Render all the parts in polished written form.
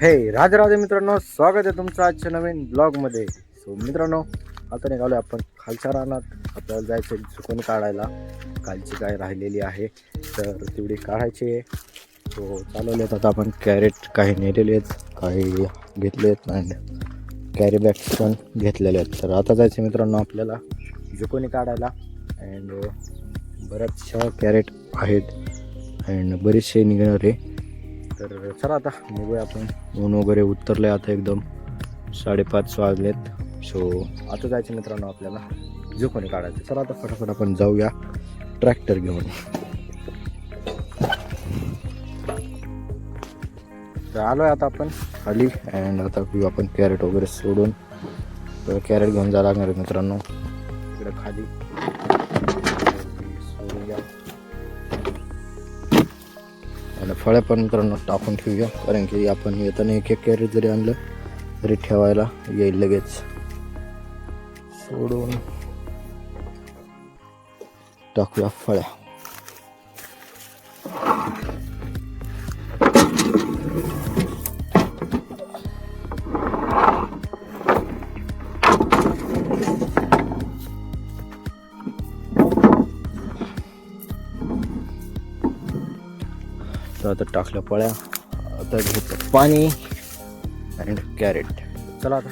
राधे राधे मित्रांनो, स्वागत आहे तुमचं आजच्या नवीन ब्लॉगमध्ये. सो मित्रांनो, आता निघालो आपण खालच्या रानात. आपल्याला जायचं चुकून काढायला, कालची काय राहिलेली आहे तर तेवढी काढायची आहे. सो चालवले आता आपण. कॅरेट काही नेलेले आहेत, काही घेतले आहेत आणि कॅरी बॅग्स पण घेतलेले आहेत. तर आता जायचं मित्रांनो आपल्याला जुकोनी काढायला. अँड बऱ्याचशा कॅरेट आहेत अँड बरेचसे निघणार आहे. तर चला आता निघूया आपण. ऊन वगैरे उतरले आता, एकदम 5:30 वाजलेत. सो आता जायचं मित्रांनो आपल्याला जुकोनी काढायचं. चला आता फटाफट आपण जाऊया ट्रॅक्टर घेऊन. तर आलो आहे आता आपण खाली अँड आता आपण कॅरेट वगैरे सोडून कॅरेट घेऊन जायला लागणार आहे मित्रांनो. इकडे खाली सोडूया आणि फळ्या पण मित्रांनो टाकून ठेवूया, कारण की आपण येताना एक कॅरेट जरी आणलं तरी ठेवायला येईल. लगेच सोडून टाकूया फळ्या. तर आता टाकल्या फळ्या, आता घेतलं पाणी अँड कॅरेट. चला आता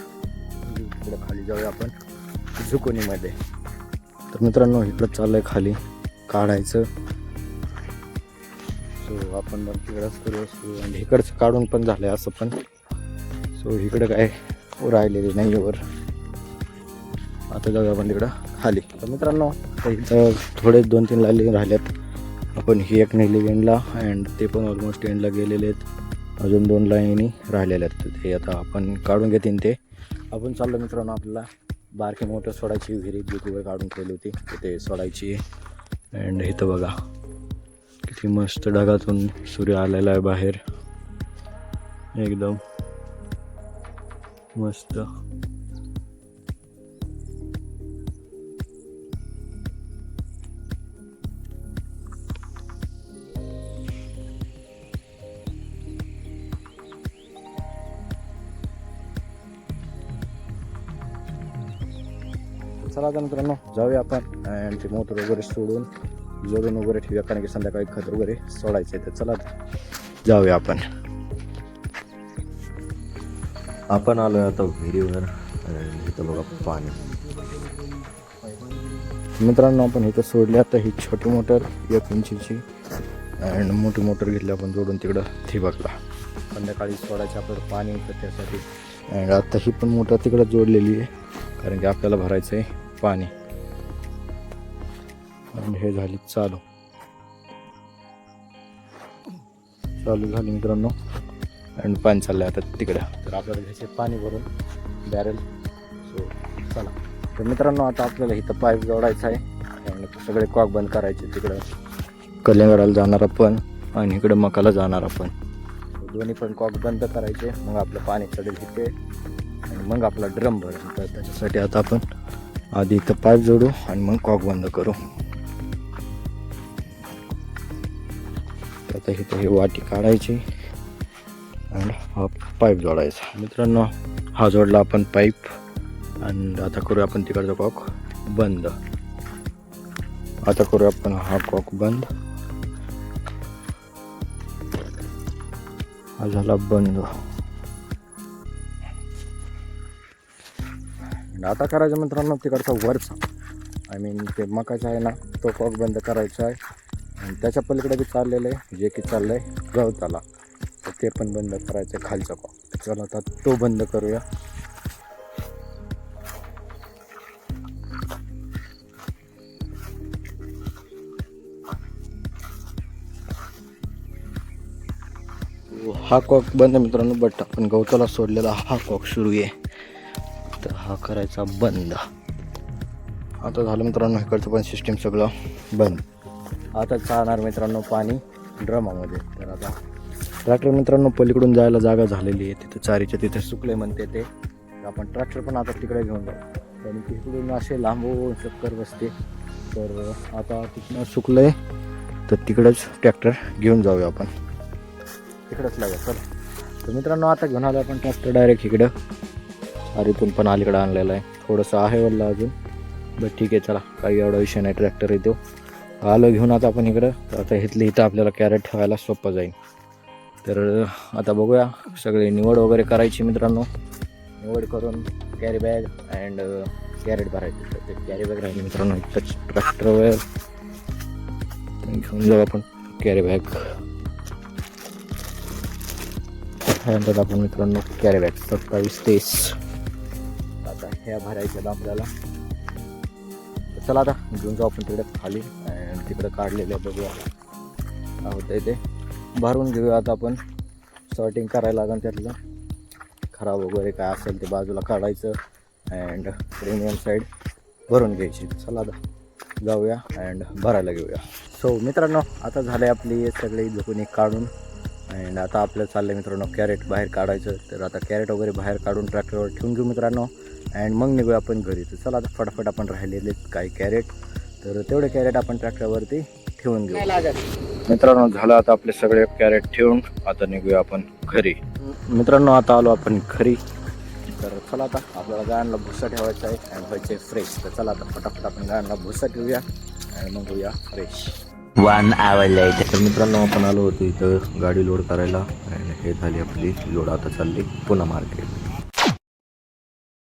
इकडे खाली जाऊया आपण जुकोनीमध्ये. तर मित्रांनो इकडं चाललं आहे खाली काढायचं. सो आपण मग तिकडंच करू आणि इकडचं काढून पण झालं आहे असं पण. सो इकडं काय राहिलेली नाही वर. आता जाऊया आपण तिकडं खाली. तर मित्रांनो इथं थोडे 2-3 लाईन राहिल्यात. आपण ही एक नेली एंडला अँड ते पण ऑलमोस्ट एंडला गेलेले आहेत. अजून 2 लाईनी राहिलेल्या आहेत. ते आता आपण काढून घेतील. ते आपण चाललो मित्रांनो आपल्याला बारकी मोटर सोडायची. विहिरीत जी काढून ठेवली होती ते सोडायची. अँड इथं बघा किती मस्त ढगातून सूर्य आलेला आहे बाहेर, एकदम मस्त. चला आता मित्रांनो जाऊया आपण आणि ते मोटर वगैरे सोडून जोडून वगैरे ठेवूया, कारण की संध्याकाळी खत वगैरे सोडायचं आहे. तर चला जाऊया आपण. आपण आलो आहे आता विहिरीवर आणि इथं बघा पाणी. मित्रांनो आपण इथं सोडले. आता ही छोटी मोटर 1 इंचीची अँड मोठी मोटर घेतली आपण जोडून तिकडं ठिबकला. संध्याकाळी सोडायचं आपल्याला पाणी तर त्यासाठी. अँड आता ही पण मोटर तिकडं जोडलेली आहे, कारण की आपल्याला भरायचं आहे पाणी. आणि हे झाली चालू झाली मित्रांनो. आणि पाणी चाललं आहे आता तिकडं. तर आपल्याला घ्यायचे पाणी भरून बॅरल. सो चला. तर मित्रांनो आता आपल्याला इथं पाईप जोडायचा आहे आणि सगळे कॉक बंद करायचे. तिकडं कलिंगडाला जाणारा पण आणि इकडं मकाला जाणारा पण. दोन्ही पण कॉक बंद करायचे. मग आपलं पाणी चढेल तिथे आणि मग आपला ड्रम भरेल. तर त्याच्यासाठी आता आपण आधी इथं पाईप जोडू आणि मग कॉक बंद करू. आता इथं ही वाटी काढायची आणि हा पाईप जोडायचा. मित्रांनो हा जोडला आपण पाईप आणि आता करूया आपण तिकडचा कॉक बंद. आता करूया आपण हा कॉक बंद. हा झाला बंद. आता करायचं मित्रांनो तिकडचा वरचा, आय मीन ते मकाचा आहे ना, तो कॉक बंद करायचा आहे. आणि त्याच्या पलीकडे बी चाललेलं आहे जे की चाललं आहे गवताला, तर ते पण बंद करायचं आहे खालचा कॉक. चला आता तो बंद करूया. हा कॉक बंद मित्रांनो, बट आपण गवताला सोडलेला हा कॉक सुरू आहे, तर हा करायचा बंद. आता झालं मित्रांनो इकडचं पण सिस्टीम सगळं बंद. आता चालणार मित्रांनो पाणी ड्रमामध्ये. तर आता ट्रॅक्टर मित्रांनो पलीकडून जायला जागा झालेली आहे. तिथे चारीच्या तिथे सुकले म्हणते ते. आपण ट्रॅक्टर पण आता तिकडे घेऊन जाऊ, कारण तिकडून असे लांबून चक्कर बसते. तर आता तिथनं सुकलं आहे तर तिकडेच ट्रॅक्टर घेऊन जाऊया आपण. तिकडेच लागेल. चला तर मित्रांनो आता घेऊन आलो आपण ट्रॅक्टर डायरेक्ट इकडं आरीतून पण अलीकडं आणलेलं आहे. थोडंसं आहे वल्ला अजून, बट ठीक आहे चला, काही एवढा विषय नाही. ट्रॅक्टर येतो आलो घेऊन आता आपण इकडं. तर आता इथली इथं आपल्याला कॅरेट ठेवायला सोपं जाईल. तर आता बघूया, सगळे निवड वगैरे करायची मित्रांनो. निवड करून कॅरी बॅग अँड कॅरेट भरायचे. तर ते कॅरी बॅग राहिले मित्रांनो इथंच ट्रॅक्टरवर घेऊन जाऊ आपण. कॅरी बॅग ह्यानंतर आपण मित्रांनो कॅरी बॅग 27-30 आता ह्या भरायच्या आपल्याला. चला आता घेऊन जाऊ आपण तिकडे खाली आणि तिकडे काढलेलं बघूया काय होतं ते भरून घेऊया. आता आपण सॉर्टिंग करायला लागेल, त्यातलं खराब वगैरे काय असेल ते बाजूला काढायचं अँड प्रीमियम साईड भरून घ्यायची. चला आता जाऊया अँड भरायला घेऊया. सो मित्रांनो आता झाले आपली सगळी झोपणी काढून अँड आता आपलं चाललं मित्रांनो कॅरेट बाहेर काढायचं. तर आता कॅरेट वगैरे बाहेर काढून ट्रॅक्टरवर ठेवून घेऊ मित्रांनो अँड मग निघूया आपण घरी. तर चला आता फटाफट आपण राहिलेले काही कॅरेट, तर तेवढे कॅरेट आपण ट्रॅक्टरवरती ठेवून घेऊ. मित्रांनो झालं आता आपले सगळे कॅरेट ठेवून आता निघूया आपण घरी. मित्रांनो आता आलो आपण घरी. तर चला आता आपल्याला गायांना भुसा ठेवायचा आहे अँड व्हायचे फ्रेश. तर चला आता फटाफट आपण गायांना भुसा ठेवूया अँड मग होऊया फ्रेश. 1 hour later. तर मित्रांनो आपण आलो होतो इथं गाडी लोड करायला आणि हे झाली आपली लोड. आता चालली पुन्हा मार्केट.